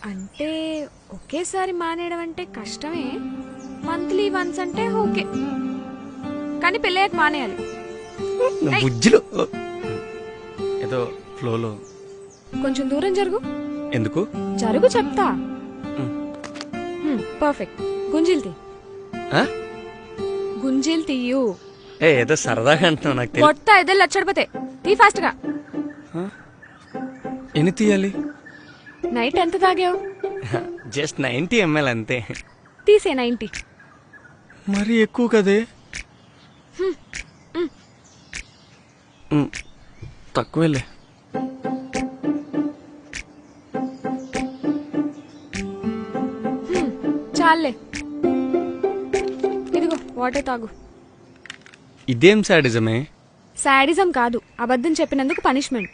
అంటే ఒకేసారి మానేయడం అంటే కష్టమే. మంత్లీ వన్స్ అంటే ఓకే, కానీ పెళ్ళయ్యాక మానేయాలి. బుజ్జిలో ఏదో ఫ్లోలో. కొంచెం దూరం జరుగు. ఎందుకు? జరుగు చెప్తా. పర్ఫెక్ట్. గుంజీలు తీ. గుంజీలు తీయు. ఏదో సరదాగా అంటున్నావు, నాకు తెలియదు. కొత్త ఐదేళ్ళు లచ్చడిపోతే తీ ఫాస్ట్ గా. ఎన్ని తీయాలి? నైట్ ఎంత తాగావు? జస్ట్ 90 ml అంతే. తీసే 90. మరీ ఎక్కువ కదే. తక్కువేలే. చాలే, ఇదిగో వాటర్ తాగు. ఇదేం సాడిజమే? సాడిజం కాదు, అబద్ధం చెప్పినందుకు పనిష్మెంట్.